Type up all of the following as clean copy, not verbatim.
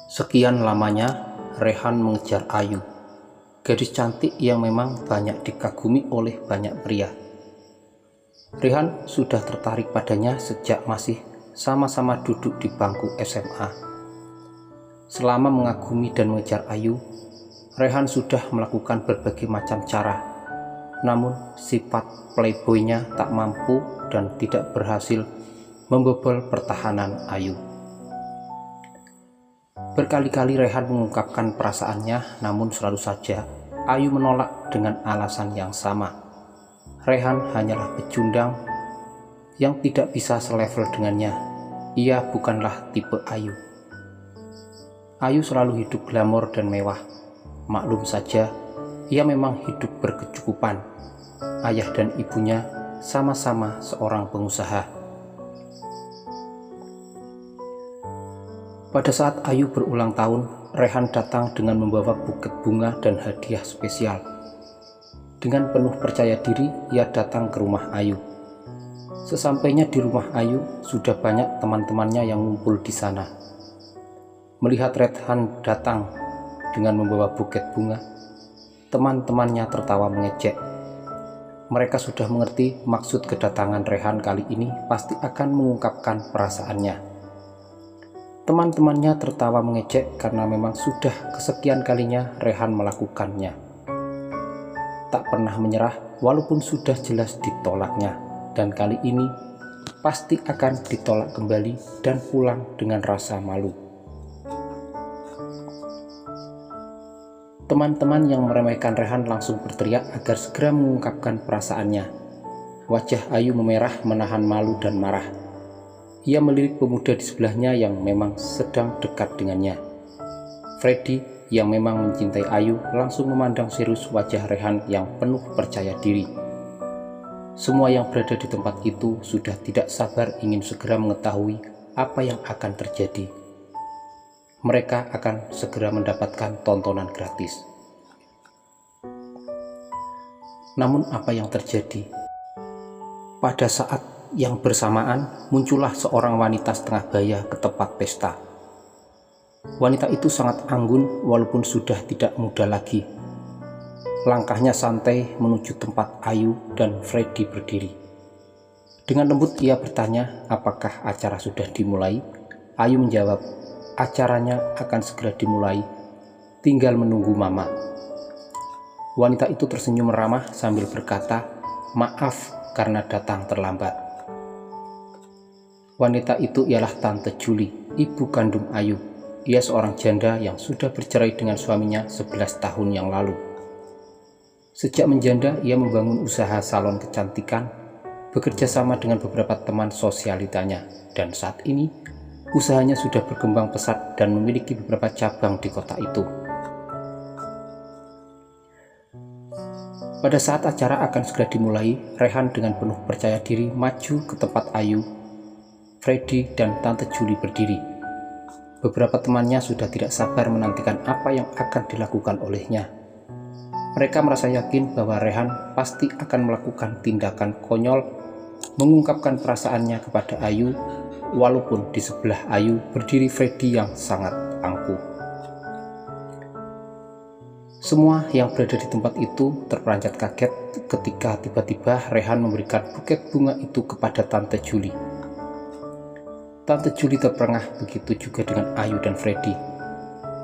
Sekian lamanya Rehan mengejar Ayu, gadis cantik yang memang banyak dikagumi oleh banyak pria. Rehan sudah tertarik padanya sejak masih sama-sama duduk di bangku SMA. Selama mengagumi dan mengejar Ayu, Rehan sudah melakukan berbagai macam cara. Namun sifat playboynya tak mampu dan tidak berhasil membobol pertahanan Ayu. Berkali-kali Rehan mengungkapkan perasaannya, namun selalu saja Ayu menolak dengan alasan yang sama. Rehan hanyalah pecundang yang tidak bisa selevel dengannya. Ia bukanlah tipe Ayu. Ayu selalu hidup glamor dan mewah. Maklum saja, ia memang hidup berkecukupan. Ayah dan ibunya sama-sama seorang pengusaha. Pada saat Ayu berulang tahun, Rehan datang dengan membawa buket bunga dan hadiah spesial. Dengan penuh percaya diri, ia datang ke rumah Ayu. Sesampainya di rumah Ayu, sudah banyak teman-temannya yang ngumpul di sana. Melihat Rehan datang dengan membawa buket bunga, teman-temannya tertawa mengejek. Mereka sudah mengerti maksud kedatangan Rehan kali ini pasti akan mengungkapkan perasaannya. Teman-temannya tertawa mengejek karena memang sudah kesekian kalinya Rehan melakukannya. Tak pernah menyerah walaupun sudah jelas ditolaknya, dan kali ini pasti akan ditolak kembali dan pulang dengan rasa malu. Teman-teman yang meremehkan Rehan langsung berteriak agar segera mengungkapkan perasaannya. Wajah Ayu memerah menahan malu dan marah. Ia melirik pemuda di sebelahnya yang memang sedang dekat dengannya. Freddy yang memang mencintai Ayu langsung memandang serius wajah Rehan yang penuh percaya diri. Semua yang berada di tempat itu sudah tidak sabar ingin segera mengetahui apa yang akan terjadi. Mereka akan segera mendapatkan tontonan gratis. Namun apa yang terjadi? Pada saat yang bersamaan muncullah seorang wanita setengah baya ke tempat pesta. Wanita itu sangat anggun walaupun sudah tidak muda lagi. Langkahnya santai menuju tempat Ayu dan Freddy berdiri. Dengan lembut ia bertanya apakah acara sudah dimulai. Ayu menjawab, acaranya akan segera dimulai, tinggal menunggu mama. Wanita itu tersenyum ramah sambil berkata, maaf karena datang terlambat. Wanita itu ialah Tante Julie, ibu kandung Ayu. Ia seorang janda yang sudah bercerai dengan suaminya 11 tahun yang lalu. Sejak menjanda, ia membangun usaha salon kecantikan, bekerja sama dengan beberapa teman sosialitanya, dan saat ini usahanya sudah berkembang pesat dan memiliki beberapa cabang di kota itu. Pada saat acara akan segera dimulai, Rehan dengan penuh percaya diri maju ke tempat Ayu, Freddy, dan Tante Julie berdiri. Beberapa temannya sudah tidak sabar menantikan apa yang akan dilakukan olehnya. Mereka merasa yakin bahwa Rehan pasti akan melakukan tindakan konyol, mengungkapkan perasaannya kepada Ayu, walaupun di sebelah Ayu berdiri Freddy yang sangat angkuh. Semua yang berada di tempat itu terperanjat kaget ketika tiba-tiba Rehan memberikan buket bunga itu kepada Tante Julie. Tante Julie terperangah, begitu juga dengan Ayu dan Freddy.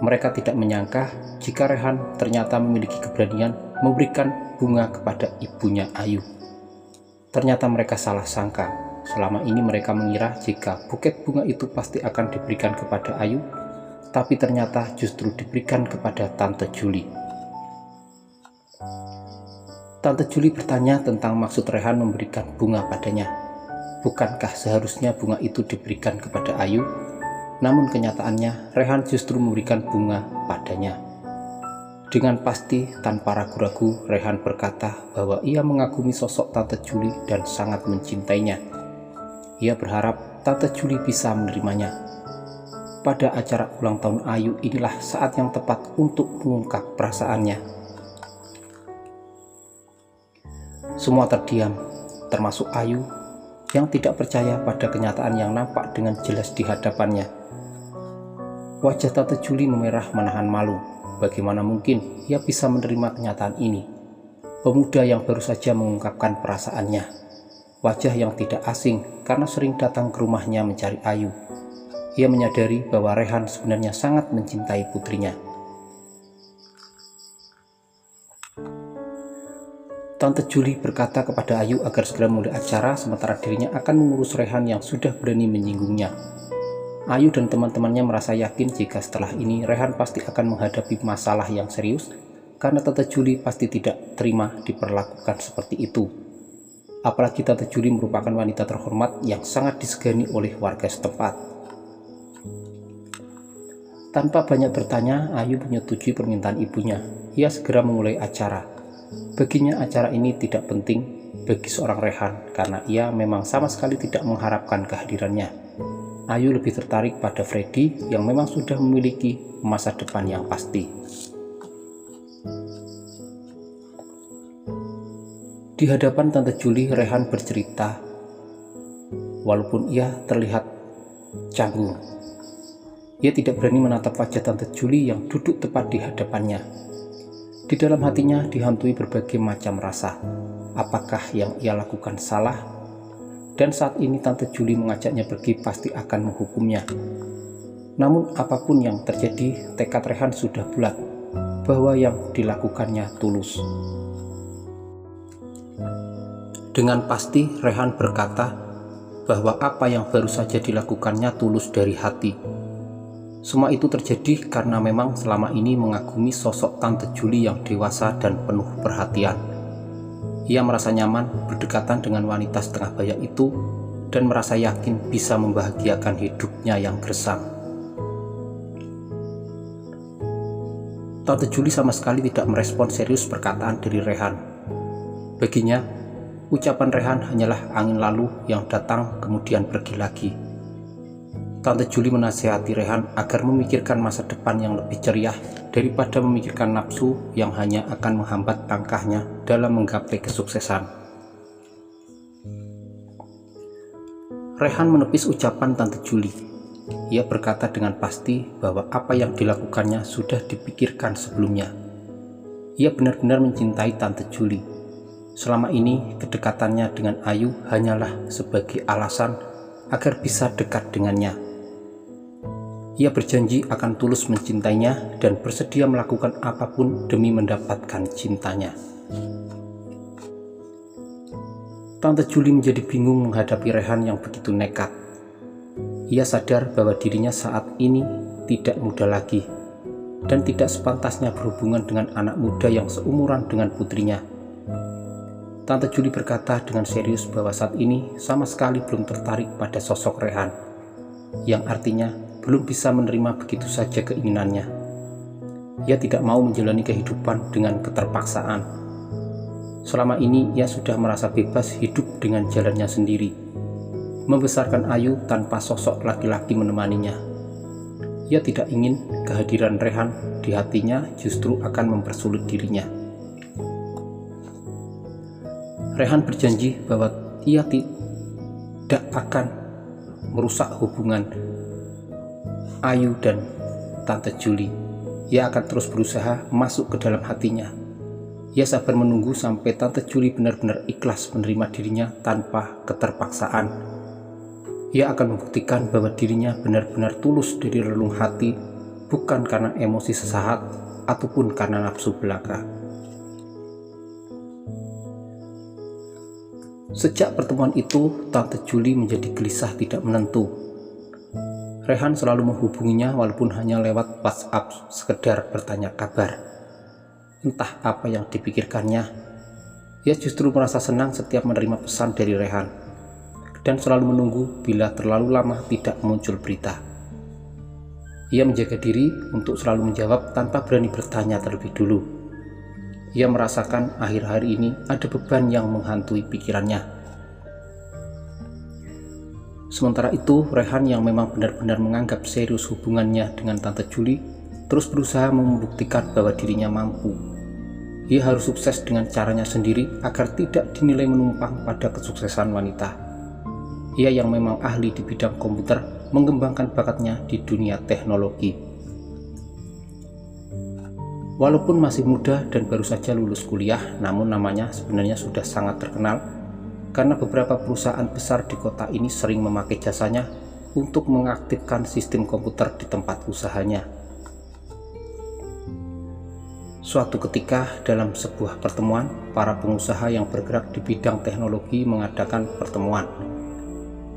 Mereka tidak menyangka jika Rehan ternyata memiliki keberanian memberikan bunga kepada ibunya Ayu. Ternyata mereka salah sangka. Selama ini mereka mengira jika buket bunga itu pasti akan diberikan kepada Ayu, tapi ternyata justru diberikan kepada Tante Julie. Tante Julie bertanya tentang maksud Rehan memberikan bunga padanya. Bukankah seharusnya bunga itu diberikan kepada Ayu? Namun kenyataannya Rehan justru memberikan bunga padanya. Dengan pasti tanpa ragu-ragu Rehan berkata bahwa ia mengagumi sosok Tante Julie dan sangat mencintainya. Ia berharap Tante Julie bisa menerimanya. Pada acara ulang tahun Ayu inilah saat yang tepat untuk mengungkap perasaannya. Semua terdiam, termasuk Ayu yang tidak percaya pada kenyataan yang nampak dengan jelas di hadapannya. Wajah Tante Juli memerah menahan malu. Bagaimana mungkin ia bisa menerima kenyataan ini? Pemuda yang baru saja mengungkapkan perasaannya. Wajah yang tidak asing karena sering datang ke rumahnya mencari Ayu. Ia menyadari bahwa Rehan sebenarnya sangat mencintai putrinya. Tante Juli berkata kepada Ayu agar segera mulai acara sementara dirinya akan mengurus Rehan yang sudah berani menyinggungnya. Ayu dan teman-temannya merasa yakin jika setelah ini Rehan pasti akan menghadapi masalah yang serius karena Tante Juli pasti tidak terima diperlakukan seperti itu. Apalagi Tante Juli merupakan wanita terhormat yang sangat disegani oleh warga setempat. Tanpa banyak bertanya, Ayu menyetujui permintaan ibunya. Ia segera memulai acara. Baginya acara ini tidak penting bagi seorang Rehan karena ia memang sama sekali tidak mengharapkan kehadirannya. Ayu lebih tertarik pada Freddy yang memang sudah memiliki masa depan yang pasti. Di hadapan Tante Juli, Rehan bercerita walaupun ia terlihat canggung. Ia tidak berani menatap wajah Tante Juli yang duduk tepat di hadapannya. Di dalam hatinya dihantui berbagai macam rasa. Apakah yang ia lakukan salah? Dan saat ini Tante Juli mengajaknya pergi pasti akan menghukumnya. Namun apapun yang terjadi, tekad Rehan sudah bulat bahwa yang dilakukannya tulus. Dengan pasti Rehan berkata bahwa apa yang baru saja dilakukannya tulus dari hati. Semua itu terjadi karena memang selama ini mengagumi sosok Tante Juli yang dewasa dan penuh perhatian. Ia merasa nyaman berdekatan dengan wanita setengah baya itu dan merasa yakin bisa membahagiakan hidupnya yang gersang. Tante Juli sama sekali tidak merespon serius perkataan dari Rehan. Baginya, ucapan Rehan hanyalah angin lalu yang datang kemudian pergi lagi. Tante Juli menasihati Rehan agar memikirkan masa depan yang lebih ceria daripada memikirkan nafsu yang hanya akan menghambat langkahnya dalam menggapai kesuksesan. Rehan menepis ucapan Tante Juli. Ia berkata dengan pasti bahwa apa yang dilakukannya sudah dipikirkan sebelumnya. Ia benar-benar mencintai Tante Juli. Selama ini kedekatannya dengan Ayu hanyalah sebagai alasan agar bisa dekat dengannya. Ia berjanji akan tulus mencintainya dan bersedia melakukan apapun demi mendapatkan cintanya. Tante Juli menjadi bingung menghadapi Rehan yang begitu nekat. Ia sadar bahwa dirinya saat ini tidak muda lagi dan tidak sepantasnya berhubungan dengan anak muda yang seumuran dengan putrinya. Tante Juli berkata dengan serius bahwa saat ini sama sekali belum tertarik pada sosok Rehan, yang artinya belum bisa menerima begitu saja keinginannya. Ia tidak mau menjalani kehidupan dengan keterpaksaan. Selama ini ia sudah merasa bebas hidup dengan jalannya sendiri, membesarkan Ayu tanpa sosok laki-laki menemaninya. Ia tidak ingin kehadiran Rehan di hatinya justru akan mempersulit dirinya. Rehan berjanji bahwa ia tidak akan merusak hubungan Ayu dan Tante Juli. Ia akan terus berusaha masuk ke dalam hatinya. Ia sabar menunggu sampai Tante Juli benar-benar ikhlas menerima dirinya tanpa keterpaksaan. Ia akan membuktikan bahwa dirinya benar-benar tulus dari relung hati, bukan karena emosi sesaat ataupun karena nafsu belaka. Sejak pertemuan itu, Tante Juli menjadi gelisah tidak menentu. Rehan selalu menghubunginya walaupun hanya lewat WhatsApp sekedar bertanya kabar. Entah apa yang dipikirkannya, ia justru merasa senang setiap menerima pesan dari Rehan dan selalu menunggu bila terlalu lama tidak muncul berita. Ia menjaga diri untuk selalu menjawab tanpa berani bertanya terlebih dulu. Ia merasakan akhir-akhir ini ada beban yang menghantui pikirannya. Sementara itu, Rehan yang memang benar-benar menganggap serius hubungannya dengan Tante Juli terus berusaha membuktikan bahwa dirinya mampu. Ia harus sukses dengan caranya sendiri agar tidak dinilai menumpang pada kesuksesan wanita. Ia yang memang ahli di bidang komputer mengembangkan bakatnya di dunia teknologi. Walaupun masih muda dan baru saja lulus kuliah, namun namanya sebenarnya sudah sangat terkenal karena beberapa perusahaan besar di kota ini sering memakai jasanya untuk mengaktifkan sistem komputer di tempat usahanya. Suatu ketika dalam sebuah pertemuan, para pengusaha yang bergerak di bidang teknologi mengadakan pertemuan.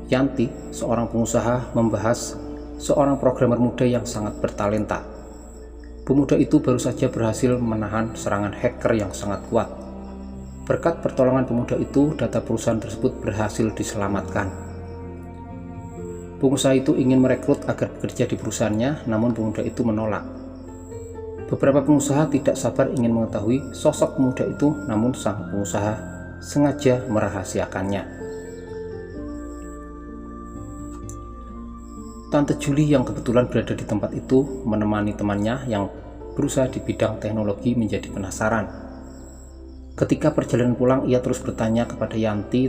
Yanti, seorang pengusaha, membahas seorang programmer muda yang sangat bertalenta. Pemuda itu baru saja berhasil menahan serangan hacker yang sangat kuat. Berkat pertolongan pemuda itu, data perusahaan tersebut berhasil diselamatkan. Pengusaha itu ingin merekrut agar bekerja di perusahaannya, namun pemuda itu menolak. Beberapa pengusaha tidak sabar ingin mengetahui sosok pemuda itu, namun sang pengusaha sengaja merahasiakannya. Tante Julie yang kebetulan berada di tempat itu menemani temannya yang berusaha di bidang teknologi menjadi penasaran. Ketika perjalanan pulang, ia terus bertanya kepada Yanti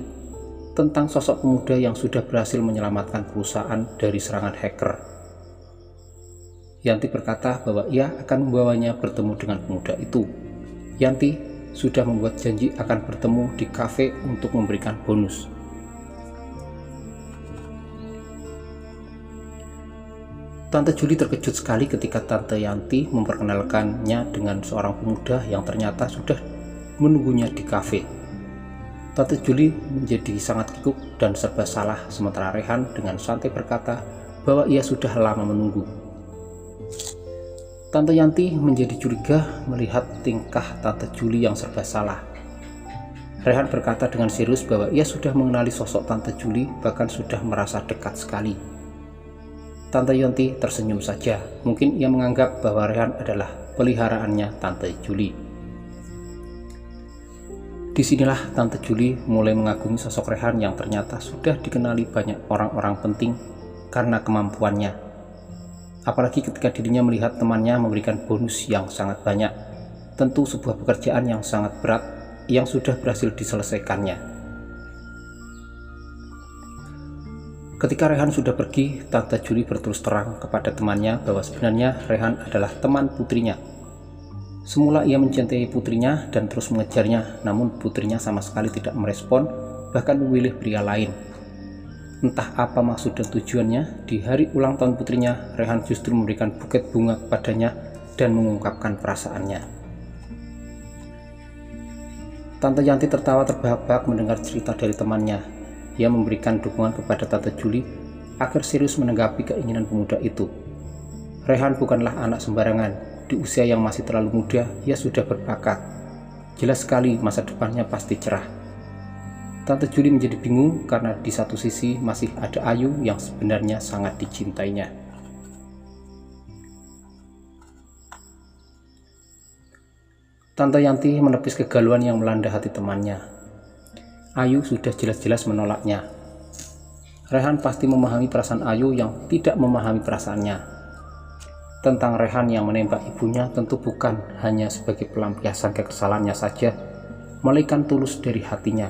tentang sosok pemuda yang sudah berhasil menyelamatkan perusahaan dari serangan hacker. Yanti berkata bahwa ia akan membawanya bertemu dengan pemuda itu. Yanti sudah membuat janji akan bertemu di kafe untuk memberikan bonus. Tante Julie terkejut sekali ketika Tante Yanti memperkenalkannya dengan seorang pemuda yang ternyata sudah menunggunya di kafe. Tante Julie menjadi sangat kikuk dan serba salah, sementara Rehan dengan santai berkata bahwa ia sudah lama menunggu. Tante Yanti menjadi curiga melihat tingkah Tante Julie yang serba salah. Rehan berkata dengan serius bahwa ia sudah mengenali sosok Tante Julie, bahkan sudah merasa dekat sekali. Tante Yanti tersenyum saja, mungkin ia menganggap bahwa Rehan adalah peliharaannya Tante Julie. Disinilah Tante Julie mulai mengagumi sosok Rehan yang ternyata sudah dikenali banyak orang-orang penting karena kemampuannya. Apalagi ketika dirinya melihat temannya memberikan bonus yang sangat banyak, tentu sebuah pekerjaan yang sangat berat yang sudah berhasil diselesaikannya. Ketika Rehan sudah pergi, Tante Julie berterus terang kepada temannya bahwa sebenarnya Rehan adalah teman putrinya. Semula ia mencintai putrinya dan terus mengejarnya, namun putrinya sama sekali tidak merespon, bahkan memilih pria lain. Entah apa maksud dan tujuannya, di hari ulang tahun putrinya, Rehan justru memberikan buket bunga kepadanya dan mengungkapkan perasaannya. Tante Yanti tertawa terbahak-bahak mendengar cerita dari temannya. Ia memberikan dukungan kepada Tante Julie agar serius menanggapi keinginan pemuda itu. Rehan bukanlah anak sembarangan. Di usia yang masih terlalu muda, ia sudah berbakat. Jelas sekali masa depannya pasti cerah. Tante Julie menjadi bingung karena di satu sisi masih ada Ayu yang sebenarnya sangat dicintainya. Tante Yanti menepis kegalauan yang melanda hati temannya. Ayu sudah jelas-jelas menolaknya. Rehan pasti memahami perasaan Ayu yang tidak memahami perasaannya. Tentang Rehan yang menembak ibunya tentu bukan hanya sebagai pelampiasan kekesalannya saja, melainkan tulus dari hatinya.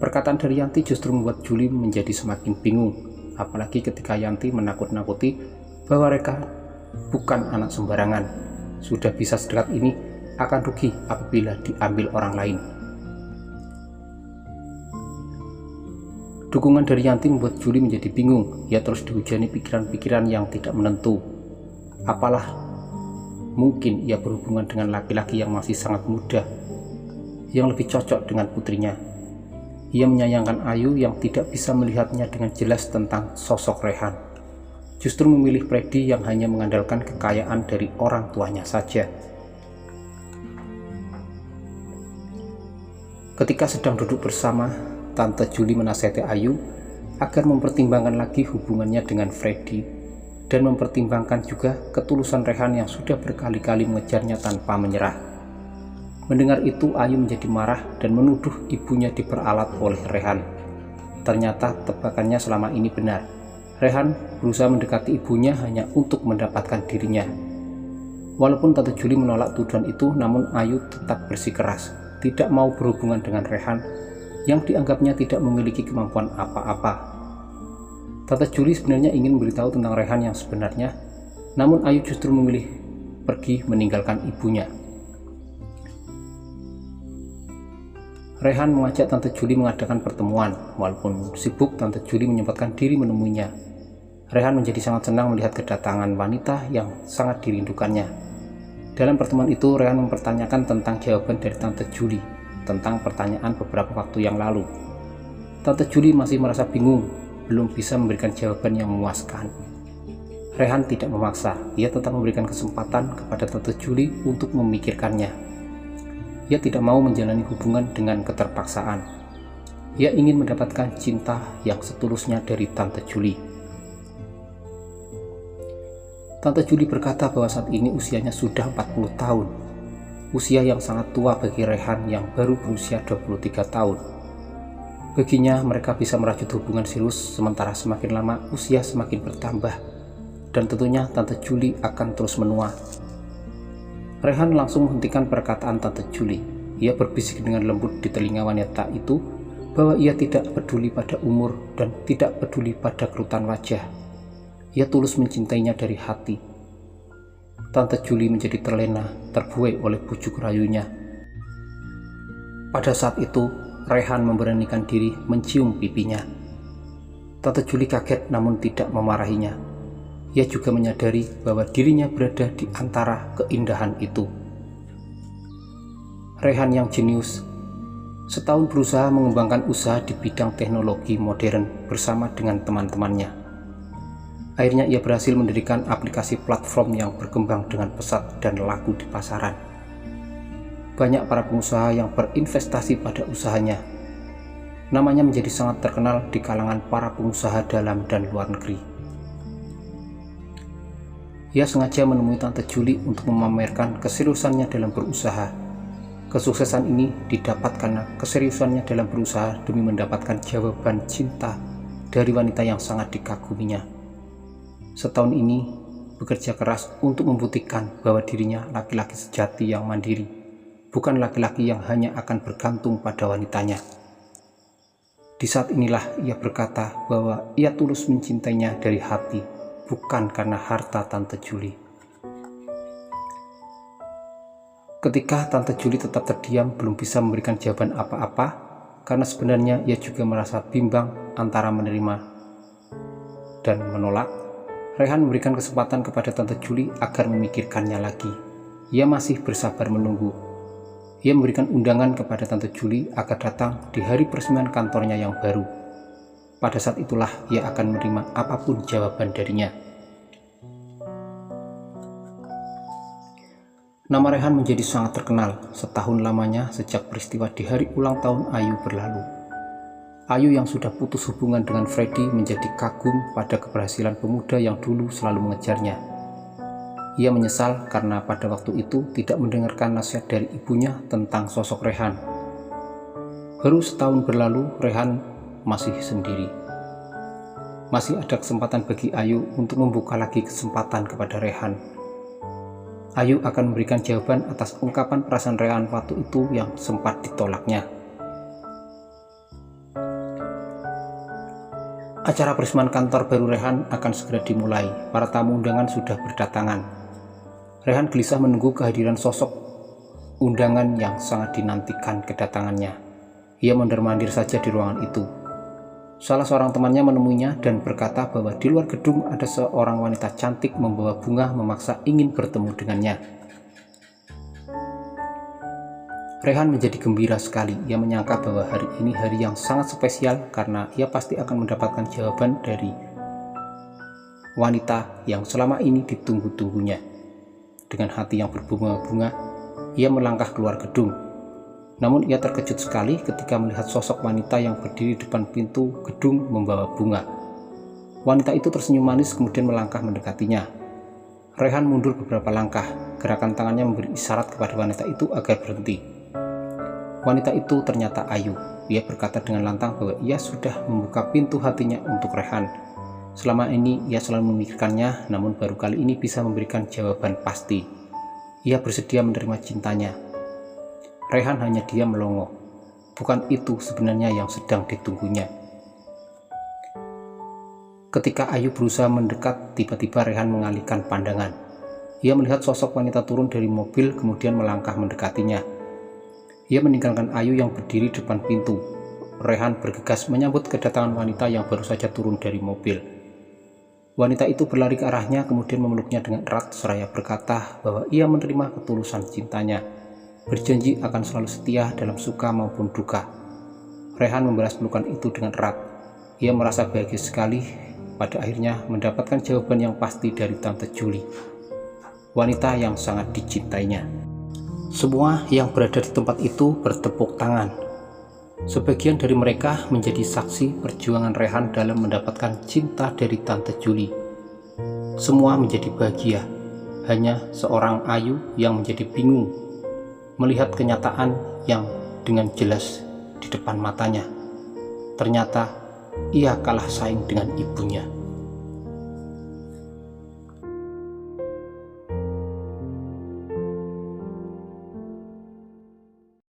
Perkataan dari Yanti justru membuat Julie menjadi semakin bingung, apalagi ketika Yanti menakut-nakuti bahwa mereka bukan anak sembarangan. Sudah bisa sedekat ini, akan rugi apabila diambil orang lain. Dukungan dari Yanti membuat Julie menjadi bingung. Ia terus dihujani pikiran-pikiran yang tidak menentu. Apalah mungkin ia berhubungan dengan laki-laki yang masih sangat muda, yang lebih cocok dengan putrinya. Ia menyayangkan Ayu yang tidak bisa melihatnya dengan jelas tentang sosok Rehan. Justru memilih Freddy yang hanya mengandalkan kekayaan dari orang tuanya saja. Ketika sedang duduk bersama, Tante Julie menasihati Ayu agar mempertimbangkan lagi hubungannya dengan Freddy dan mempertimbangkan juga ketulusan Rehan yang sudah berkali-kali mengejarnya tanpa menyerah. Mendengar itu, Ayu menjadi marah dan menuduh ibunya diperalat oleh Rehan. Ternyata tebakannya selama ini benar. Rehan berusaha mendekati ibunya hanya untuk mendapatkan dirinya. Walaupun Tante Julie menolak tuduhan itu, namun Ayu tetap bersikeras, tidak mau berhubungan dengan Rehan yang dianggapnya tidak memiliki kemampuan apa-apa. Tante Julie sebenarnya ingin memberitahu tentang Rehan yang sebenarnya, namun Ayu justru memilih pergi meninggalkan ibunya. Rehan mengajak Tante Julie mengadakan pertemuan. Walaupun sibuk, Tante Julie menyempatkan diri menemuinya. Rehan menjadi sangat senang melihat kedatangan wanita yang sangat dirindukannya. Dalam pertemuan itu, Rehan mempertanyakan tentang jawaban dari Tante Julie tentang pertanyaan beberapa waktu yang lalu. Tante Julie masih merasa bingung, belum bisa memberikan jawaban yang memuaskan. Rehan tidak memaksa, ia tetap memberikan kesempatan kepada Tante Julie untuk memikirkannya. Ia tidak mau menjalani hubungan dengan keterpaksaan. Ia ingin mendapatkan cinta yang setulusnya dari Tante Julie. Tante Julie berkata bahwa saat ini usianya sudah 40 tahun. Usia yang sangat tua bagi Rehan yang baru berusia 23 tahun. Baginya mereka bisa merajut hubungan serius, sementara semakin lama usia semakin bertambah. Dan tentunya Tante Julie akan terus menua. Rehan langsung menghentikan perkataan Tante Julie. Ia berbisik dengan lembut di telinga wanita itu bahwa ia tidak peduli pada umur dan tidak peduli pada kerutan wajah. Ia tulus mencintainya dari hati. Tante Julie menjadi terlena, terbuai oleh bujuk rayunya. Pada saat itu, Rehan memberanikan diri mencium pipinya. Tante Julie kaget namun tidak memarahinya. Ia juga menyadari bahwa dirinya berada di antara keindahan itu. Rehan yang jenius, setahun berusaha mengembangkan usaha di bidang teknologi modern bersama dengan teman-temannya. Akhirnya ia berhasil mendirikan aplikasi platform yang berkembang dengan pesat dan laku di pasaran. Banyak para pengusaha yang berinvestasi pada usahanya. Namanya menjadi sangat terkenal di kalangan para pengusaha dalam dan luar negeri. Ia sengaja menemui Tante Julie untuk memamerkan keseriusannya dalam berusaha. Kesuksesan ini didapat karena keseriusannya dalam berusaha demi mendapatkan jawaban cinta dari wanita yang sangat dikaguminya. Setahun ini bekerja keras untuk membuktikan bahwa dirinya laki-laki sejati yang mandiri, bukan laki-laki yang hanya akan bergantung pada wanitanya. Di saat inilah ia berkata bahwa ia tulus mencintainya dari hati, bukan karena harta Tante Julie. Ketika Tante Julie tetap terdiam, belum bisa memberikan jawaban apa-apa, karena sebenarnya ia juga merasa bimbang antara menerima dan menolak. Rehan memberikan kesempatan kepada Tante Julie agar memikirkannya lagi. Ia masih bersabar menunggu. Ia memberikan undangan kepada Tante Julie agar datang di hari peresmian kantornya yang baru. Pada saat itulah ia akan menerima apapun jawaban darinya. Nama Rehan menjadi sangat terkenal setahun lamanya sejak peristiwa di hari ulang tahun Ayu berlalu. Ayu yang sudah putus hubungan dengan Freddy menjadi kagum pada keberhasilan pemuda yang dulu selalu mengejarnya. Ia menyesal karena pada waktu itu tidak mendengarkan nasihat dari ibunya tentang sosok Rehan. Baru setahun berlalu, Rehan masih sendiri. Masih ada kesempatan bagi Ayu untuk membuka lagi kesempatan kepada Rehan. Ayu akan memberikan jawaban atas ungkapan perasaan Rehan waktu itu yang sempat ditolaknya. Acara peresmian kantor baru Rehan akan segera dimulai. Para tamu undangan sudah berdatangan. Rehan gelisah menunggu kehadiran sosok undangan yang sangat dinantikan kedatangannya. Ia mondar-mandir saja di ruangan itu. Salah seorang temannya menemuinya dan berkata bahwa di luar gedung ada seorang wanita cantik membawa bunga memaksa ingin bertemu dengannya. Rehan menjadi gembira sekali. Ia menyangka bahwa hari ini hari yang sangat spesial karena ia pasti akan mendapatkan jawaban dari wanita yang selama ini ditunggu-tunggunya. Dengan hati yang berbunga-bunga, ia melangkah keluar gedung. Namun ia terkejut sekali ketika melihat sosok wanita yang berdiri di depan pintu gedung membawa bunga. Wanita itu tersenyum manis kemudian melangkah mendekatinya. Rehan mundur beberapa langkah. Gerakan tangannya memberi isyarat kepada wanita itu agar berhenti. Wanita itu ternyata Ayu. Ia berkata dengan lantang bahwa ia sudah membuka pintu hatinya untuk Rehan. Selama ini ia selalu memikirkannya, namun baru kali ini bisa memberikan jawaban pasti. Ia bersedia menerima cintanya. Rehan hanya diam melongo. Bukan itu sebenarnya yang sedang ditunggunya. Ketika Ayu berusaha mendekat, tiba-tiba Rehan mengalihkan pandangan. Ia melihat sosok wanita turun dari mobil kemudian melangkah mendekatinya. Ia meninggalkan Ayu yang berdiri depan pintu. Rehan bergegas menyambut kedatangan wanita yang baru saja turun dari mobil. Wanita itu berlari ke arahnya kemudian memeluknya dengan erat seraya berkata bahwa ia menerima ketulusan cintanya, berjanji akan selalu setia dalam suka maupun duka. Rehan membalas pelukan itu dengan erat. Ia merasa bahagia sekali pada akhirnya mendapatkan jawaban yang pasti dari Tante Julie, wanita yang sangat dicintainya. Semua yang berada di tempat itu bertepuk tangan. Sebagian dari mereka menjadi saksi perjuangan Rehan dalam mendapatkan cinta dari Tante Julie. Semua menjadi bahagia, hanya seorang Ayu yang menjadi bingung melihat kenyataan yang dengan jelas di depan matanya. Ternyata ia kalah saing dengan ibunya.